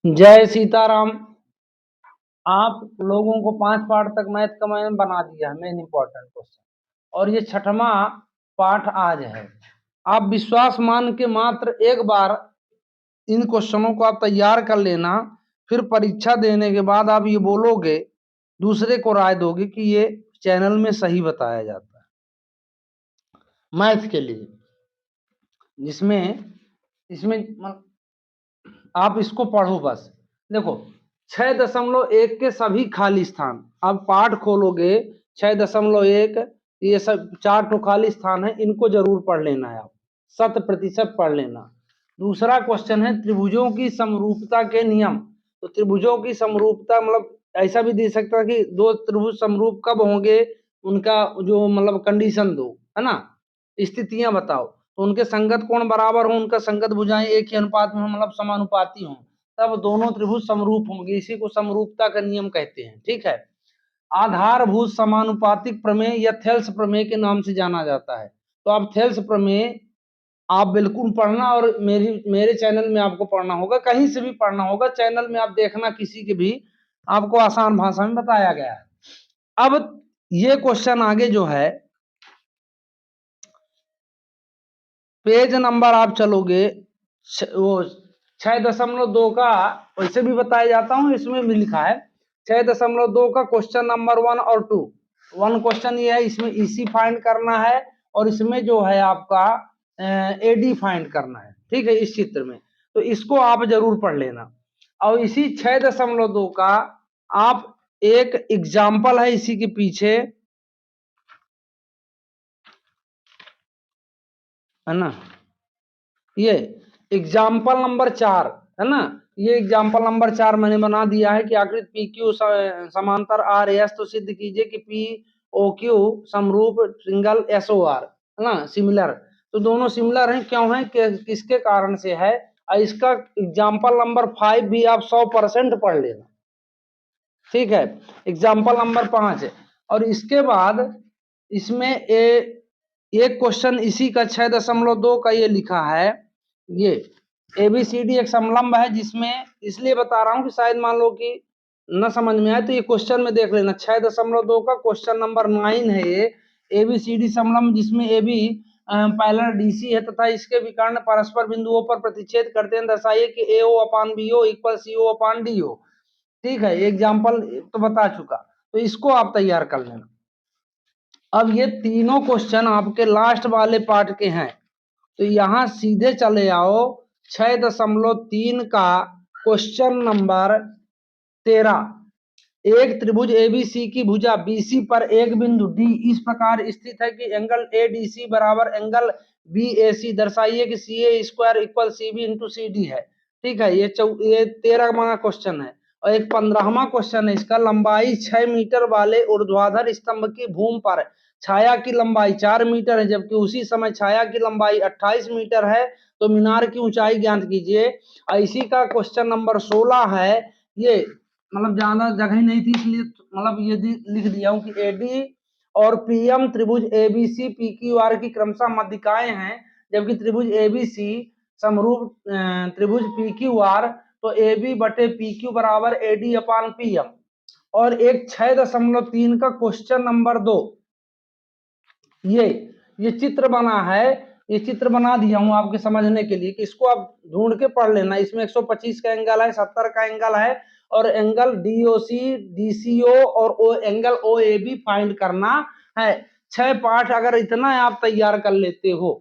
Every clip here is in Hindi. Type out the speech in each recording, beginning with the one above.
जय सीताराम। आप लोगों को 5 पार्ट तक मैथ का मैंने बना दिया है, मेन इंपॉर्टेंट क्वेश्चन, और ये 6वां पाठ आज है। आप विश्वास मान के मात्र एक बार इन क्वेश्चनों को आप तैयार कर लेना, फिर परीक्षा देने के बाद आप ये बोलोगे, दूसरे को राय दोगे कि ये चैनल में सही बताया जाता है मैथ के लिए। जिसमें इसमें आप इसको पढ़ो बस। देखो 6.1 के सभी खाली स्थान, अब पाठ खोलोगे 6.1, ये सब 4 तो खाली स्थान है, इनको जरूर पढ़ लेना है, आप 100% पढ़ लेना। दूसरा क्वेश्चन है त्रिभुजों की समरूपता के नियम। तो त्रिभुजों की समरूपता मतलब ऐसा भी दे सकता है कि दो त्रिभुज समरूप कब होंगे, उनका जो मतलब कंडीशन दो, है ना, स्थितियां बताओ। तो उनके संगत कोण बराबर हो, उनका संगत भुजाएं एक ही अनुपात में हो, मतलब समानुपाती हो, तब दोनों त्रिभुज समरूप होंगे। इसी को समरूपता का नियम कहते हैं। ठीक है। आधारभूत समानुपातिक प्रमेय या थेल्स प्रमेय के नाम से जाना जाता है। तो आप थेल्स प्रमेय आप बिल्कुल पढ़ना, और मेरे चैनल में आपको पढ़ना होगा, कहीं से भी पढ़ना होगा, चैनल में आप देखना किसी के भी, आपको आसान भाषा में बताया गया है। अब ये क्वेश्चन आगे जो है, पेज नंबर आप चलोगे वो 6.2 का, वैसे भी बताया जाता हूँ, इसमें भी लिखा है 6.2 का क्वेश्चन नंबर 1 और 2। 1 क्वेश्चन ये है, इसमें ईसी फाइंड करना है, और इसमें जो है आपका एडी फाइंड करना है। ठीक है, इस चित्र में, तो इसको आप जरूर पढ़ लेना। और इसी 6.2 का आप एक एग्जाम्पल है इसी के पीछे, है ना, ये एग्जाम्पल नंबर 4 है ना, ये एग्जाम्पल नंबर 4 मैंने बना दिया है कि आकृति पी क्यू समांतर आर एस, तो सिद्ध कीजिए कि पी ओ क्यू समरूप सिंगल एस ओ आर, है ना, सिमिलर। तो दोनों सिमिलर हैं, क्यों है, किसके कारण से है। इसका एग्जाम्पल नंबर 5 भी आप 100% पढ़ लेना। ठीक है, एग्जाम्पल नंबर 5 है। और इसके बाद इसमें एक क्वेश्चन इसी का 6.2 का ये लिखा है, ये एबीसीडी एक समलंब है, जिसमें इसलिए बता रहा हूं कि शायद मान लो कि न समझ में आए, तो ये क्वेश्चन में देख लेना। 6.2 का क्वेश्चन नंबर 9 है ये, एबीसीडी समलंब जिसमें एबी पैरेलल डीसी है तथा इसके विकर्ण परस्पर बिंदुओं पर प्रतिच्छेद करते हैं, दर्शाइए कि AO upon BO equal CO upon DO. ठीक है, एग्जाम्पल तो बता चुका, तो इसको आप तैयार कर लेना। अब ये तीनों क्वेश्चन आपके लास्ट वाले पार्ट के हैं, तो यहां सीधे चले आओ 6.3 का क्वेश्चन नंबर 13। एक त्रिभुज एबीसी की भुजा बीसी पर एक बिंदु डी इस प्रकार स्थित है कि एंगल एडीसी बराबर एंगल बीएसी, दर्शाइए कि C A square equal C B into C D है। ठीक है, ये 13वां क्वेश्चन है। और एक 15वां क्वेश्चन है इसका, लंबाई 6 मीटर वाले ऊर्ध्वाधर स्तंभ की भूमि पर छाया की लंबाई 4 मीटर है, जबकि उसी समय छाया की लंबाई 28 मीटर है, तो मीनार की ऊंचाई ज्ञात कीजिए। इसी का क्वेश्चन नंबर 16 है। ये मतलब ज्यादा जगह नहीं थी, इसलिए मतलब ये लिख दिया हूं कि एडी और पीएम त्रिभुज एबीसी पी क्यू आर की क्रमशः मध्यिकाएं हैं, जबकि त्रिभुज एबीसी समरूप त्रिभुज पी क्यू आर, तो ए बी बटे पी क्यू बराबर एडी अपान पी एम। और एक 6.3 का क्वेश्चन नंबर 2, ये चित्र बना है, ये चित्र बना दिया हूं आपके समझने के लिए कि इसको आप ढूंढ के पढ़ लेना। इसमें 125 का एंगल है, 70 का एंगल है, और एंगल डीओसी डीसीओ और angle O A B find करना है। 6 पार्ट अगर इतना आप तैयार कर लेते हो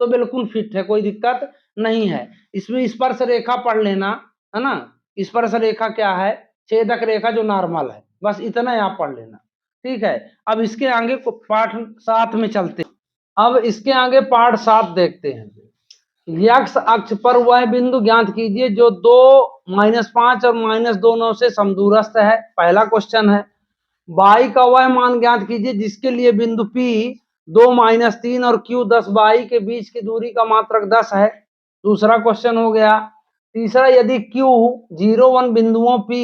तो बिल्कुल फिट है, कोई दिक्कत नहीं है। इसमें स्पर्श रेखा पढ़ लेना, है ना, स्पर्श रेखा क्या है, छेदक रेखा जो नॉर्मल है, बस इतना ही आप पढ़ लेना। ठीक है, अब इसके आगे पाठ 7 में चलते हैं। अब इसके आगे पाठ 7 देखते हैं। यक्ष अक्ष पर वह बिंदु ज्ञात कीजिए जो 2, -5 और -2 से समदूरस्थ है, पहला क्वेश्चन है। बाई का वह मान ज्ञात कीजिए जिसके लिए बिंदु P 2, -3 और Q 10 बाई के बीच की दूरी का मात्रक 10 है, दूसरा क्वेश्चन हो गया। तीसरा, यदि Q 0, 1 बिंदुओं P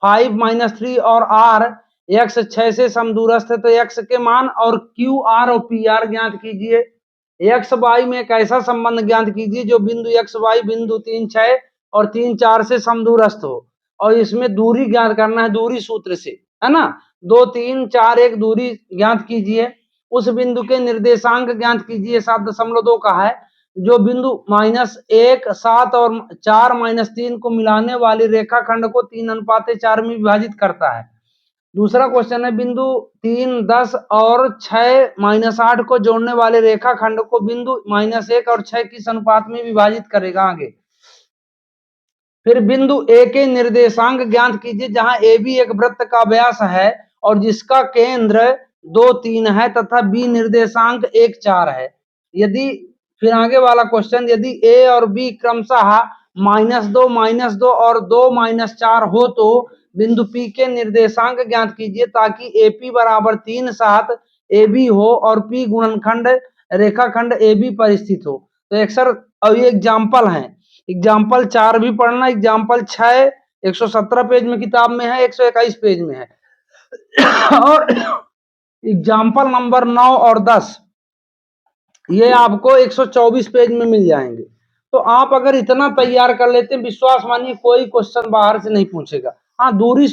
5, -3 और R x 6 से समदूरस्थ है, तो x के मान और क्यू आर और पी आर ज्ञात कीजिए। एक्स वाई में एक ऐसा संबंध ज्ञात कीजिए जो बिंदु एक्स वाई बिंदु 3, 6 और 3 4 से समदूरस्थ हो, और इसमें दूरी ज्ञात करना है दूरी सूत्र से, है ना। 2 3 4 1 दूरी ज्ञात कीजिए। उस बिंदु के निर्देशांक ज्ञात कीजिए, 7.2 का है। जो बिंदु -1 7 और 4 -3 को मिलाने वाली रेखाखंड को 3:4 में विभाजित करता है। दूसरा क्वेश्चन है, बिंदु 3 10 और 6 -8 को जोड़ने वाले रेखाखंड को बिंदु -1 और 6 किस अनुपात में विभाजित करेगा। आगे फिर बिंदु ए के निर्देशांक ज्ञात कीजिए, जहां ए बी एक वृत्त का व्यास है और जिसका केंद्र 2 3 है तथा बी निर्देशांक 1 4 है। यदि फिर आगे वाला क्वेश्चन, यदि ए और बी क्रमशः -2 -2 और 2 -4 हो तो बिंदु पी के निर्देशांक ज्ञात कीजिए, ताकि एपी बराबर 3 7 ए बी हो और पी गुणनखंड रेखाखंड ए बी पर स्थित हो। तो एक सर, और ये एग्जाम्पल है, एग्जाम्पल 4 भी पढ़ना, एग्जाम्पल 6 117 पेज में किताब में है, 121 पेज में है और एग्जाम्पल नंबर 9 और 10 ये आपको 124 पेज में मिल जाएंगे। तो आप अगर इतना तैयार कर लेते हैं, विश्वास मानिए कोई क्वेश्चन बाहर से नहीं पूछेगा। हाँ, दूरी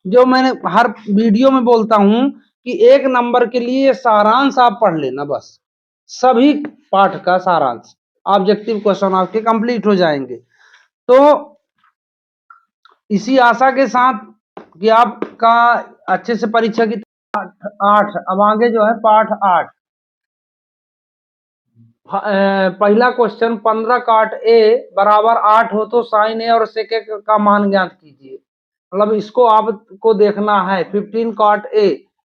जो मैंने हर वीडियो में बोलता हूं कि 1 नंबर के लिए सारांश आप पढ़ लेना, बस सभी पाठ का सारांश, ऑब्जेक्टिव क्वेश्चन आपके कंप्लीट हो जाएंगे। तो इसी आशा के साथ कि आपका अच्छे से परीक्षा की 8 अब आगे जो है पाठ 8 पहला क्वेश्चन, 15 काट ए बराबर 8 हो तो साइन ए और सेक ए का मान ज्ञात कीजिए। मतलब इसको आपको देखना है। 15 काट ए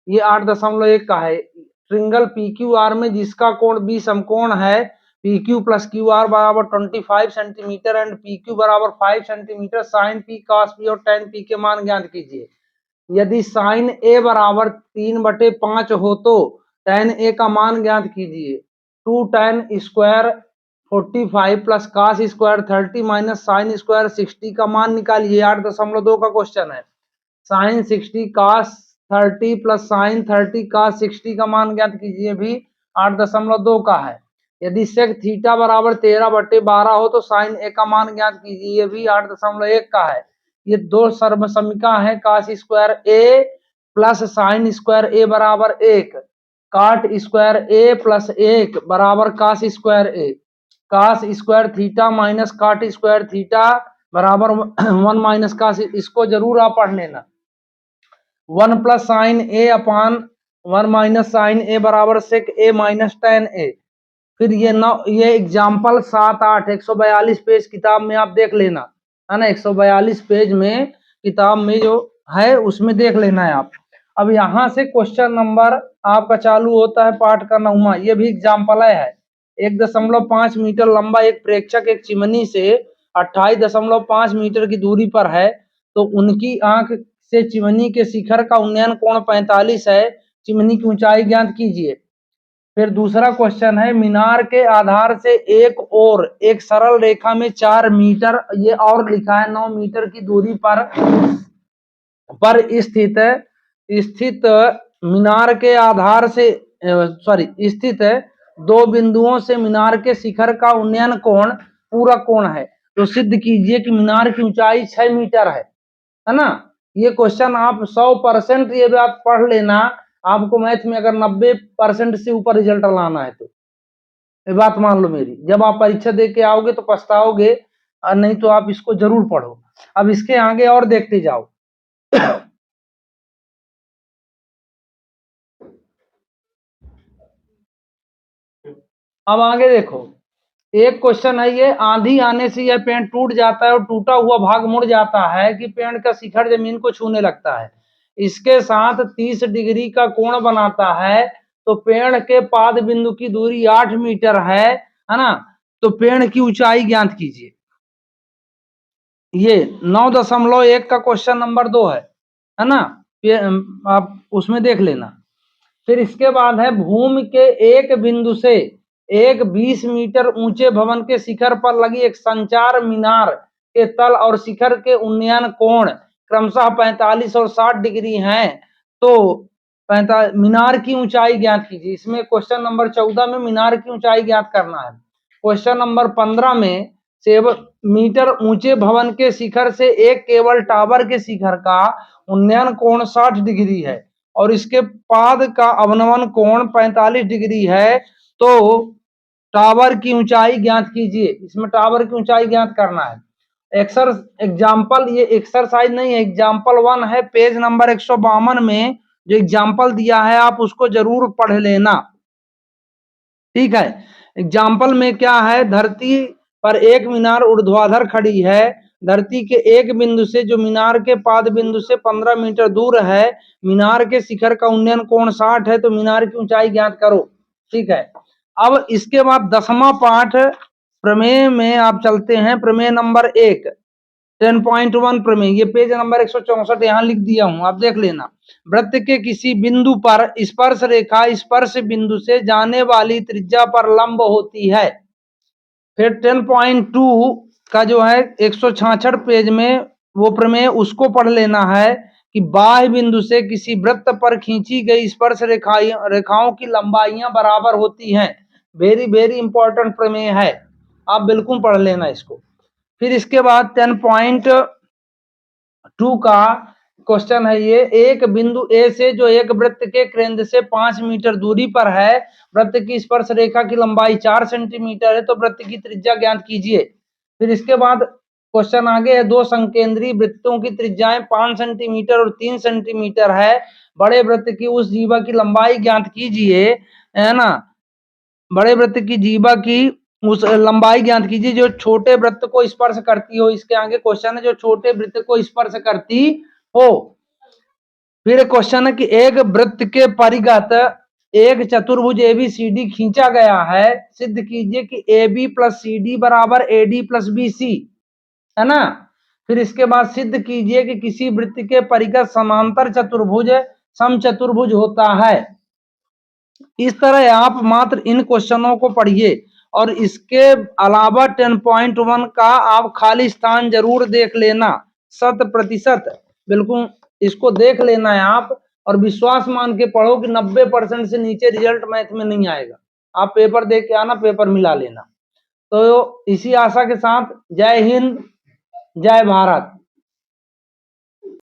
ये 8.1 का है। ट्रिंगल पी क्यू आर में जिसका कोण बी समकोण है, P Q plus Q R बराबर 25 सेंटीमीटर एंड पी क्यू बराबर 5 centimetre, sine P cos P और टेन पी के मान ज्ञात कीजिए। यदि साइन ए बराबर 3/5 हो तो टेन ए का मान ज्ञात कीजिए। 2 tan square 45 plus cos square 30 minus sine square 60 का मान निकालिए। 8.2 का क्वेश्चन है। Sine 60 cos 30 plus sine 30 cos 60 का मान ज्ञात कीजिए, भी 8.2 का है। यदि सेक थीटा बराबर 13/12 हो तो साइन ए का मान ज्ञात कीजिए, भी 8.1 का है। ये दो सर्वसमिका है, cos square A plus sine square A बराबर 1, काट स्क्वायर ए प्लस 1 बराबर cos square A, cos square theta minus cot square theta बराबर 1 माइनस कास। इसको जरूर आप पढ़ लेना। 1 प्लस साइन ए अपान 1 माइनस साइन ए बराबर सेक ए माइनस टेन ए। फिर ये एग्जाम्पल 7 8 142 पेज किताब में आप देख लेना, है ना। 142 पेज में किताब में जो है उसमें देख लेना है आप। अब यहाँ से क्वेश्चन नंबर आपका चालू होता है पाठ का 9वां। ये भी एग्जाम्पल है। 1.5 मीटर लंबा एक प्रेक्षक एक चिमनी से 28.5 मीटर की दूरी पर है, तो उनकी आंख से चिमनी के शिखर का उन्नयन कोण 45 है। चिमनी की ऊंचाई ज्ञात कीजिए। फिर दूसरा क्वेश्चन है, मीनार के आधार से एक और एक सरल रेखा में 4 मीटर, ये और लिखा है 9 मीटर की दूरी पर स्थित मीनार के आधार से स्थित 2 बिंदुओं से मीनार के शिखर का उन्नयन कोण पूरा कोण है। तो सिद्ध कीजिए कि मीनार की ऊंचाई 6 मीटर है ना। ये क्वेश्चन आप 100% ये बात पढ़ लेना। आपको मैथ में अगर 90% से ऊपर रिजल्ट लाना है तो ये बात मान लो मेरी। जब आप परीक्षा दे के आओगे तो पछताओगे, और नहीं तो आप इसको जरूर पढ़ो। अब इसके आगे और देखते जाओ। अब आगे देखो, एक क्वेश्चन है ये, आंधी आने से यह पेड़ टूट जाता है और टूटा हुआ भाग मुड़ जाता है कि पेड़ का शिखर जमीन को छूने लगता है, इसके साथ 30 डिग्री का कोण बनाता है, तो पेड़ के पाद बिंदु की दूरी 8 मीटर है ना। तो पेड़ की ऊंचाई ज्ञात कीजिए। ये 9.1 का क्वेश्चन नंबर 2 है ना। आप उसमें देख लेना। फिर इसके बाद है, भूमि के एक बिंदु से एक 20 मीटर ऊंचे भवन के शिखर पर लगी एक संचार मीनार के तल और शिखर के उन्नयन कोण क्रमशः 45 और 60 डिग्री हैं, तो मीनार की ऊंचाई ज्ञात कीजिए। इसमें क्वेश्चन नंबर 14 में मीनार की ऊंचाई ज्ञात करना है। क्वेश्चन नंबर 15 में मीटर ऊंचे भवन के शिखर से एक केबल टावर के शिखर का उन्नयन कोण 60 डिग्री है और इसके पाद का अवनमन कोण 45 डिग्री है, तो टावर की ऊंचाई ज्ञात कीजिए। इसमें टावर की ऊंचाई ज्ञात करना है। एग्जाम्पल, ये एक्सरसाइज नहीं है, एग्जाम्पल 1 है, पेज नंबर 152 में जो एग्जाम्पल दिया है आप उसको जरूर पढ़ लेना, ठीक है। एग्जाम्पल में क्या है, धरती पर एक मीनार ऊर्ध्वाधर खड़ी है। धरती के एक बिंदु से जो मीनार के पाद बिंदु से 15 मीटर दूर है, मीनार के शिखर का उन्नयन कोण 60 है, तो मीनार की ऊंचाई ज्ञात करो, ठीक है। अब इसके बाद 10वां पाठ प्रमेय में आप चलते हैं। प्रमेय नंबर 1 10.1 प्रमेय, ये पेज नंबर 164 यहाँ लिख दिया हूं, आप देख लेना। वृत्त के किसी बिंदु पर स्पर्श रेखा स्पर्श बिंदु से जाने वाली त्रिज्या पर लंब होती है। फिर 10.2 का जो है 166 पेज में वो प्रमेय, उसको पढ़ लेना है कि बाह्य बिंदु से किसी वृत्त पर खींची गई स्पर्श रेखाओं की लंबाइयां बराबर होती हैं। वेरी वेरी इंपॉर्टेंट प्रमेय है, आप बिल्कुल पढ़ लेना इसको। फिर इसके बाद 10.2 का क्वेश्चन है ये, एक बिंदु ए से जो एक वृत्त के केंद्र से 5 मीटर दूरी पर है, वृत्त की स्पर्श रेखा की लंबाई 4 सेंटीमीटर है, तो वृत्त की त्रिज्या ज्ञात कीजिए। फिर इसके बाद क्वेश्चन आगे है, दो संकेंद्रीय वृत्तों की त्रिज्याएं 5 सेंटीमीटर और 3 सेंटीमीटर है, बड़े वृत्त की उस जीवा की लंबाई ज्ञात कीजिए, है ना। बड़े वृत्त की जीवा की उस लंबाई ज्ञात कीजिए जो छोटे वृत्त को स्पर्श करती हो। इसके आगे क्वेश्चन है, जो छोटे वृत्त को स्पर्श करती हो। फिर क्वेश्चन है कि एक वृत्त के परिगत एक चतुर्भुज ABCD खींचा गया है, सिद्ध कीजिए कि AB प्लस CD बराबर AD प्लस BC, है ना। फिर इसके बाद सिद्ध कीजिए कि किसी वृत्त के परिगत समांतर चतुर्भुज समचतुर्भुज होता है। इस तरह आप मात्र इन क्वेश्चनों को पढ़िए और इसके अलावा 10.1 का आप खाली स्थान जरूर देख लेना, 100% बिल्कुल इसको देख लेना है आप, और विश्वास मान के पढ़ो कि 90% से नीचे रिजल्ट मैथ में नहीं आएगा। आप पेपर दे के आना, पेपर मिला लेना। तो इसी आशा के साथ जय हिंद, जय भारत।